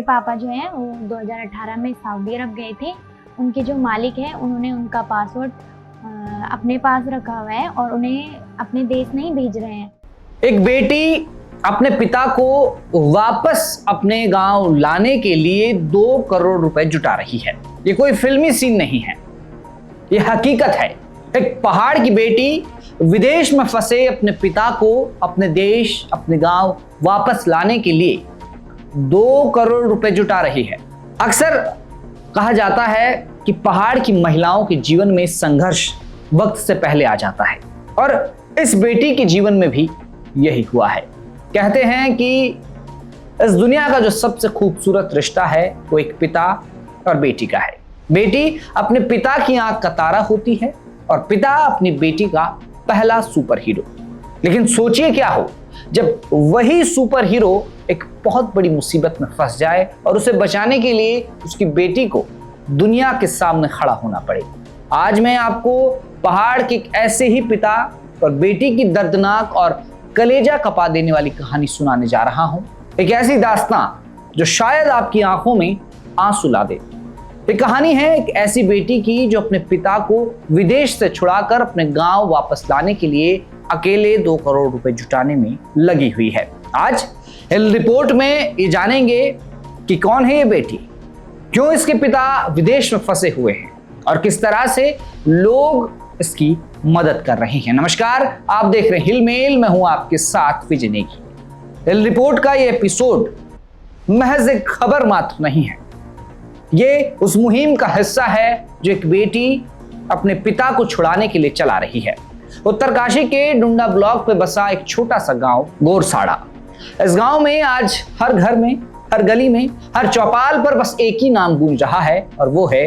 मेरे पापा जो हैं वो 2018 में सऊदी अरब गए थे। उनके जो मालिक हैं उन्होंने उनका पासपोर्ट अपने पास रखा हुआ है और उन्हें अपने देश नहीं भेज रहे हैं। एक बेटी अपने पिता को वापस अपने गांव लाने के लिए 2 करोड़ रुपए जुटा रही है। ये कोई फिल्मी सीन नहीं है, ये हकीकत है। एक पहाड़ की बेटी विदेश में फंसे अपने पिता को अपने देश, अपने गांव वापस लाने के लिए 2 करोड़ रुपए जुटा रही है। अक्सर कहा जाता है कि पहाड़ की महिलाओं के जीवन में संघर्ष वक्त से पहले आ जाता है और इस बेटी के जीवन में भी यही हुआ है। कहते हैं कि इस दुनिया का जो सबसे खूबसूरत रिश्ता है वो एक पिता और बेटी का है। बेटी अपने पिता की आंख का तारा होती है और पिता अपनी बेटी का पहला सुपर हीरो। लेकिन सोचिए क्या हो जब वही सुपर हीरो एक बहुत बड़ी मुसीबत में फंस जाए और उसे बचाने के लिए उसकी बेटी को दुनिया के सामने खड़ा होना पड़े। आज मैं आपको पहाड़ के एक ऐसे ही पिता और बेटी की दर्दनाक और कलेजा कपा देने वाली कहानी सुनाने जा रहा हूं। एक ऐसी दास्तां जो शायद आपकी आंखों में आंसू ला दे। ये कहानी है एक ऐसी बेटी की जो अपने पिता को विदेश से छुड़ाकर अपने गांव वापस लाने के लिए अकेले 2 करोड़ रुपए जुटाने में लगी हुई है। आज इस रिपोर्ट में ये जानेंगे कि कौन है ये बेटी, क्यों इसके पिता विदेश में फंसे हुए हैं और किस तरह से लोग इसकी मदद कर रहे हैं। नमस्कार, आप देख रहे हैं हिलमेल, मैं हूं आपके साथ विजय नेगी। हिल रिपोर्ट का ये एपिसोड महज एक खबर मात्र नहीं है, ये उस मुहिम का हिस्सा है जो एक बेटी अपने पिता को छुड़ाने के लिए चला रही है। उत्तरकाशी के डुंडा ब्लॉक पे बसा एक छोटा सा गांव गोरसाड़ा। इस गांव में आज हर घर में, हर गली में, हर चौपाल पर बस एक ही नाम गूंज रहा है और वो है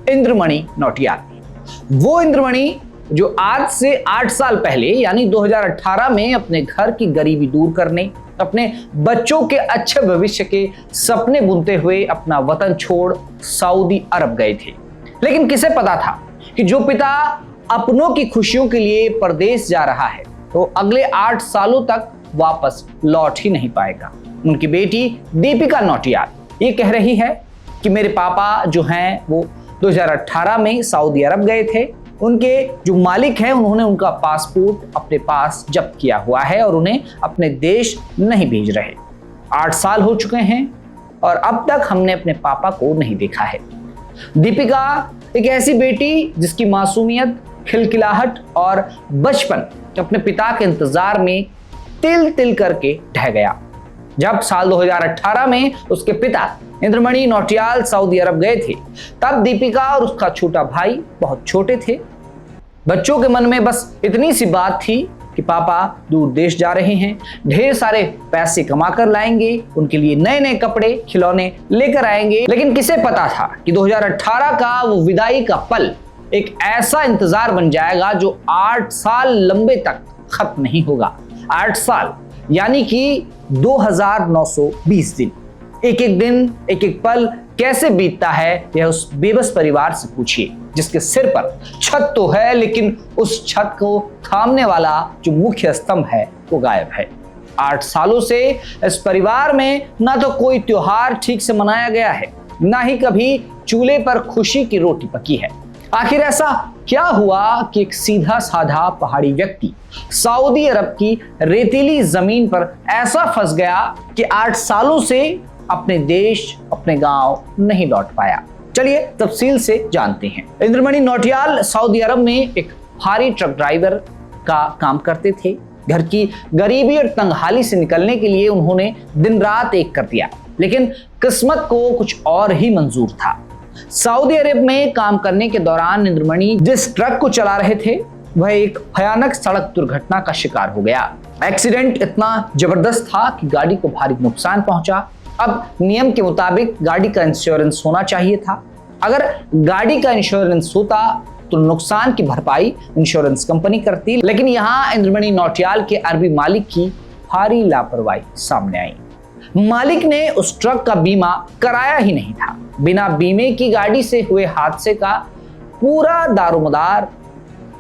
इंद्रमणि नौटियाल। वो इंद्रमणि जो आज से 8 साल पहले यानी 2018 में अपने घर की गरीबी दूर करने, अपने बच्चों के अच्छे भविष्य के सपने बुनते हुए अपना वतन छोड़ सऊदी अरब गए थे। लेकिन किसे पता था कि जो पिता अपनों की खुशियों के लिए परदेश जा रहा है तो अगले 8 सालों तक वापस लौट ही नहीं पाएगा। उनकी बेटी दीपिका नौटियाल ये कह रही है कि मेरे पापा जो हैं वो 2018 में सऊदी अरब गए थे। उनके जो मालिक हैं उन्होंने उनका पासपोर्ट अपने पास जब्त किया हुआ है और उन्हें अपने देश नहीं भेज रहे। 8 साल हो चुके हैं और अब तक हमने अपने पापा को नहीं देखा है। दीपिका एक ऐसी बेटी जिसकी मासूमियत, खिलखिलाहट और बचपन अपने पिता के इंतजार में तिल तिल करके ढह गया। जब साल 2018 में उसके पिता इंद्रमणि नौटियाल सऊदी अरब गए थे तब दीपिका और उसका छोटा भाई बहुत छोटे थे। बच्चों के मन में बस इतनी सी बात थी कि पापा दूर देश जा रहे हैं, ढेर सारे पैसे कमा कर लाएंगे, उनके लिए नए नए कपड़े, खिलौने लेकर आएंगे। लेकिन किसे पता था कि 2018 का वो विदाई का पल एक ऐसा इंतजार बन जाएगा जो 8 साल लंबे तक खत्म नहीं होगा। 8 साल यानी कि 2920 दिन। एक एक दिन, एक एक पल कैसे बीतता है यह उस बेबस परिवार से पूछिए जिसके सिर पर छत तो है लेकिन उस छत को थामने वाला जो मुख्य स्तंभ है वो गायब है। 8 सालों से इस परिवार में ना तो कोई त्योहार ठीक से मनाया गया है, ना ही कभी चूल्हे पर खुशी की रोटी पकी है। आखिर ऐसा क्या हुआ कि एक सीधा साधा पहाड़ी व्यक्ति सऊदी अरब की रेतीली जमीन पर ऐसा फंस गया कि 8 सालों से अपने देश, अपने गांव नहीं लौट पाया। चलिए तफसील से जानते हैं। इंद्रमणि नौटियाल सऊदी अरब में एक भारी ट्रक ड्राइवर का काम करते थे। घर की गरीबी और तंगहाली से निकलने के लिए उन्होंने दिन रात एक कर दिया, लेकिन किस्मत को कुछ और ही मंजूर था। सऊदी अरब में काम करने के दौरान इंद्रमणि जिस ट्रक को चला रहे थे वह एक भयानक सड़क दुर्घटना का शिकार हो गया। एक्सीडेंट इतना जबरदस्त था कि गाड़ी को भारी नुकसान पहुंचा। अब नियम के मुताबिक गाड़ी का इंश्योरेंस होना चाहिए था। अगर गाड़ी का इंश्योरेंस होता तो नुकसान की भरपाई इंश्योरेंस कंपनी करती, लेकिन यहाँ इंद्रमणि नौटियाल के अरबी मालिक की भारी लापरवाही सामने आई। मालिक ने उस ट्रक का बीमा कराया ही नहीं था। बिना बीमे की गाड़ी से हुए हादसे का पूरा दारोमदार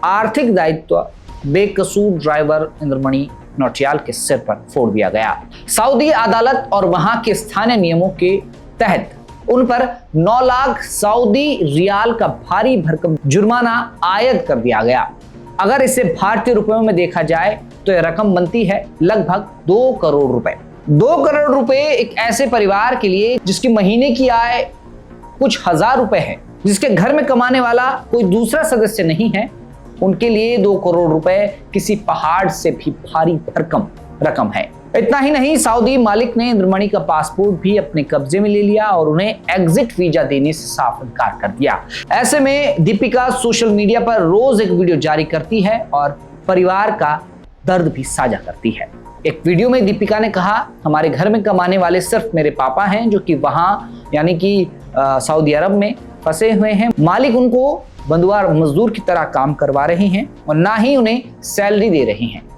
आर्थिक दायित्व बेकसूर ड्राइवर इंद्रमणि नौटियाल के सिर पर फोड़ दिया गया। सऊदी अदालत और वहां के स्थानीय नियमों के तहत उन पर 9 लाख सऊदी रियाल का भारी भरकम जुर्माना आयद कर दिया गया। अगर इसे भारतीय रुपयों में देखा जाए तो यह रकम बनती है लगभग 2 करोड़ रुपए। 2 करोड़ रुपए एक ऐसे परिवार के लिए जिसकी महीने की आय कुछ हजार रुपए है, जिसके घर में कमाने वाला कोई दूसरा सदस्य नहीं है, उनके लिए 2 करोड़ रुपए किसी पहाड़ से भी भारी भरकम रकम है। इतना ही नहीं, सऊदी मालिक ने इंद्रमणि का पासपोर्ट भी अपने कब्जे में ले लिया और उन्हें एग्जिट वीजा देने से साफ इनकार कर दिया। ऐसे में दीपिका सोशल मीडिया पर रोज एक वीडियो जारी करती है और परिवार का दर्द भी साझा करती है। एक वीडियो में दीपिका ने कहा, हमारे घर में कमाने वाले सिर्फ मेरे पापा हैं, जो कि वहां यानी कि सऊदी अरब में फंसे हुए हैं। मालिक उनको बंधुआ मजदूर की तरह काम करवा रहे हैं और ना ही उन्हें सैलरी दे रहे हैं।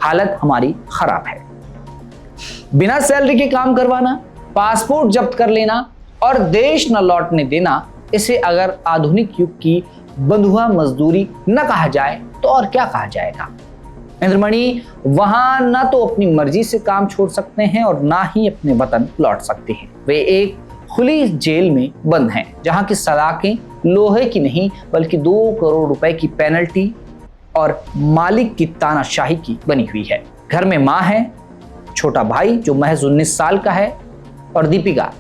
हालत हमारी खराब है। बिना सैलरी के काम करवाना, पासपोर्ट जब्त कर लेना और देश न लौटने देना, इसे अगर आधुनिक युग की बंधुआ मजदूरी न कहा जाए तो और क्या कहा जाएगा। इंद्रमणि वहां न तो अपनी मर्जी से काम छोड़ सकते हैं और ना ही अपने वतन लौट सकते हैं। वे एक खुली जेल में बंद हैं, जहां की सलाखें लोहे की नहीं बल्कि 2 करोड़ रुपए की पेनल्टी और मालिक की तानाशाही की बनी हुई है। घर में मां है, छोटा भाई जो महज 19 साल का है और दीपिका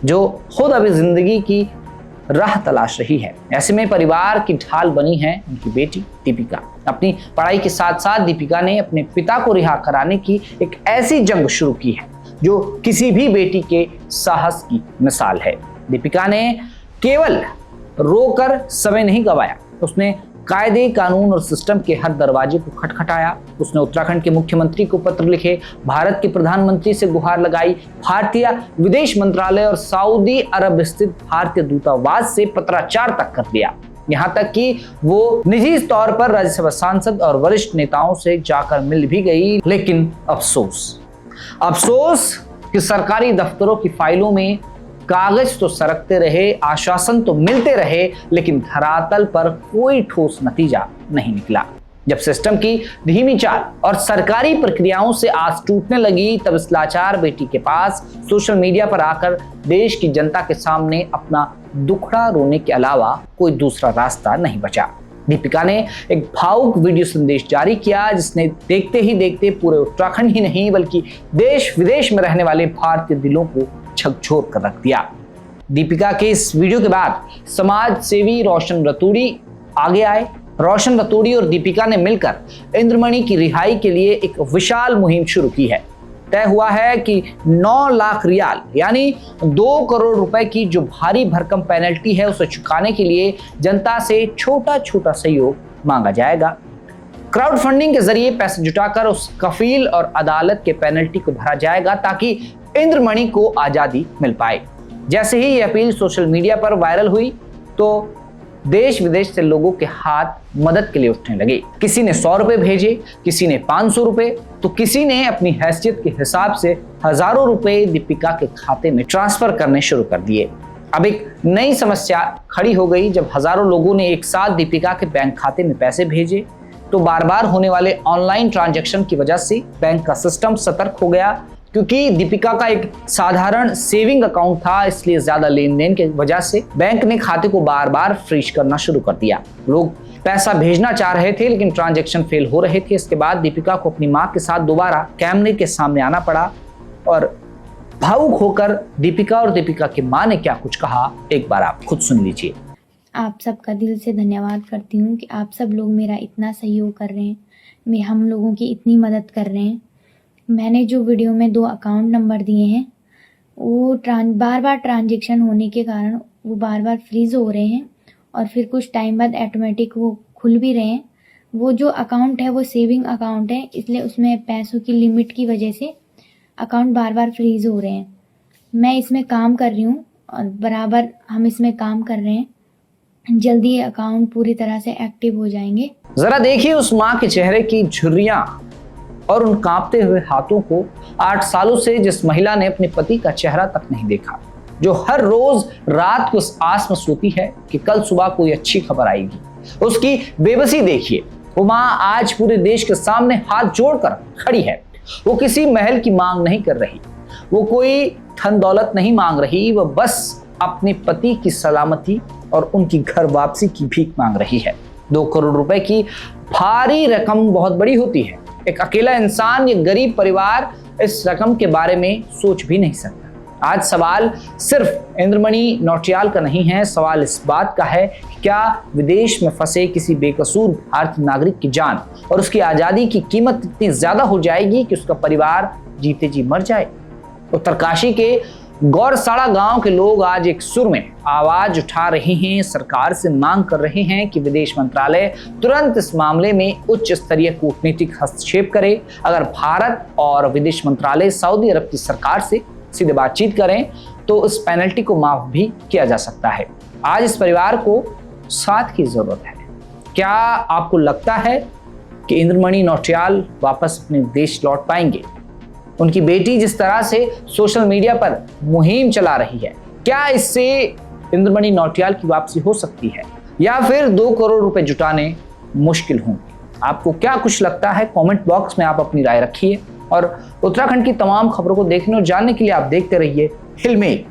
जो खुद अभी जिंदगी की राह तलाश रही है। ऐसे में परिवार की ढाल बनी है उनकी बेटी दीपिका। अपनी पढ़ाई के साथ साथ दीपिका ने अपने पिता को रिहा कराने की एक ऐसी जंग शुरू की है जो किसी भी बेटी के साहस की मिसाल है। दीपिका ने केवल रोकर समय नहीं गवाया, उसने कायदे, कानून और सिस्टम के हर दरवाजे को खटखटाया। उसने उत्तराखंड के मुख्यमंत्री को पत्र लिखे, भारत के प्रधानमंत्री से गुहार लगाई, भारतीय विदेश मंत्रालय और सऊदी अरब स्थित भारतीय दूतावास से पत्राचार तक कर दिया। यहां तक कि वो निजी तौर पर राज्यसभा सांसद और वरिष्ठ नेताओं से जाकर मिल भी गई। लेकिन अफसोस कि सरकारी दफ्तरों की फाइलों में कागज तो सरकते रहे, आश्वासन तो मिलते रहे, लेकिन धरातल पर कोई ठोस नतीजा नहीं निकला। जब सिस्टम की धीमी चाल और सरकारी प्रक्रियाओं से आस टूटने लगी, तब इस लाचार बेटी के पास सोशल मीडिया पर आकर देश की जनता के सामने अपना दुखड़ा रोने के अलावा कोई दूसरा रास्ता नहीं बचा। दीपिका ने एक भावुक वीडियो संदेश जारी किया, जिसने देखते ही देखते पूरे उत्तराखंड ही नहीं बल्कि देश विदेश में रहने वाले भारतीय दिलों को झकझोर कर रख दिया। दीपिका के इस वीडियो के बाद समाज सेवी रोशन रतूड़ी आगे आए। रोशन रतूड़ी और दीपिका ने मिलकर इंद्रमणि की रिहाई के लिए एक विशाल मुहिम शुरू की है। तय हुआ है कि 9 लाख रियाल यानी 2 करोड़ रुपए की जो भारी भरकम पेनल्टी है उसे चुकाने के लिए जनता से छोटा छोटा सहयोग मांगा जाएगा। क्राउड फंडिंग के जरिए पैसे जुटाकर उस कफील और अदालत के पेनल्टी को भरा जाएगा ताकि इंद्रमणि को आजादी मिल पाए। जैसे ही यह अपील सोशल मीडिया पर वायरल हुई तो देश विदेश से लोगों के हाथ मदद के लिए उठने लगे। किसी ने 100 रुपए भेजे, किसी ने 500 रुपए, तो किसी ने अपनी हैसियत के हिसाब से हजारों रुपए दीपिका के खाते में ट्रांसफर करने शुरू कर दिए। अब एक नई समस्या खड़ी हो गई। जब हजारों लोगों ने एक साथ दीपिका के बैंक खाते में पैसे भेजे तो बार बार होने वाले ऑनलाइन ट्रांजैक्शन की वजह से बैंक का सिस्टम सतर्क हो गया। क्योंकि दीपिका का एक साधारण सेविंग अकाउंट था, इसलिए ज्यादा लेन देन की वजह से बैंक ने खाते को बार बार फ्रीज करना शुरू कर दिया। लोग पैसा भेजना चाह रहे थे लेकिन ट्रांजैक्शन फेल हो रहे थे। इसके बाद दीपिका को अपनी मां के साथ दोबारा कैमरे के सामने आना पड़ा और भावुक होकर दीपिका और दीपिका की मां ने क्या कुछ कहा, एक बार आप खुद सुन लीजिए। आप सबका दिल से धन्यवाद करती हूँ कि आप सब लोग मेरा इतना सहयोग कर रहे हैं, हम लोगों की इतनी मदद कर रहे हैं। मैंने जो वीडियो में 2 अकाउंट नंबर दिए हैं वो बार बार ट्रांजैक्शन होने के कारण वो बार बार फ्रीज़ हो रहे हैं और फिर कुछ टाइम बाद ऑटोमेटिक वो खुल भी रहे हैं। वो जो अकाउंट है वो सेविंग अकाउंट है, इसलिए उसमें पैसों की लिमिट की वजह से अकाउंट बार बार फ्रीज़ हो रहे हैं। मैं इसमें काम कर रही हूँ और बराबर हम इसमें काम कर रहे हैं। जल्दी ये अकाउंट पूरी तरह से एक्टिव हो जाएंगे। जरा देखिए उस माँ के चेहरे की झुर्रियां और उन कांपते हुए हाथों को। 8 सालों से जिस महिला ने अपने पति का चेहरा तक नहीं देखा, जो हर रोज रात को इस आस में सोती है कि कल सुबह कोई अच्छी खबर आएगी, उसकी बेबसी देखिए। वो माँ आज पूरे देश के सामने हाथ जोड़कर खड़ी है। वो किसी महल की मांग नहीं कर रही, वो कोई धन दौलत नहीं मांग रही, वह बस अपने पति की सलामती और उनकी घर वापसी की भीख मांग रही है। 2 करोड़ रुपए की भारी रकम बहुत बड़ी होती है। एक अकेला इंसान या गरीब परिवार इस रकम के बारे में सोच भी नहीं सकता। आज सवाल सिर्फ इंद्रमणि नौटियाल का नहीं है, सवाल इस बात का है कि क्या विदेश में फंसे किसी बेकसूर भारतीय नागरिक की जान और उसकी आजादी की कीमत इतनी ज्यादा हो जाएगी कि उसका परिवार जीते जी मर जाए। उत्तरकाशी के गौरसाड़ा गांव के लोग आज एक सुर में आवाज उठा रहे हैं, सरकार से मांग कर रहे हैं कि विदेश मंत्रालय तुरंत इस मामले में उच्च स्तरीय कूटनीतिक हस्तक्षेप करे। अगर भारत और विदेश मंत्रालय सऊदी अरब की सरकार से सीधे बातचीत करें तो इस पेनल्टी को माफ भी किया जा सकता है। आज इस परिवार को साथ की जरूरत है। क्या आपको लगता है कि इंद्रमणि नौटियाल वापस अपने देश लौट पाएंगे? उनकी बेटी जिस तरह से सोशल मीडिया पर मुहिम चला रही है, क्या इससे इंद्रमणि नौटियाल की वापसी हो सकती है या फिर 2 करोड़ रुपए जुटाने मुश्किल होंगे? आपको क्या कुछ लगता है? कमेंट बॉक्स में आप अपनी राय रखिए और उत्तराखंड की तमाम खबरों को देखने और जानने के लिए आप देखते रहिए हिलमेल।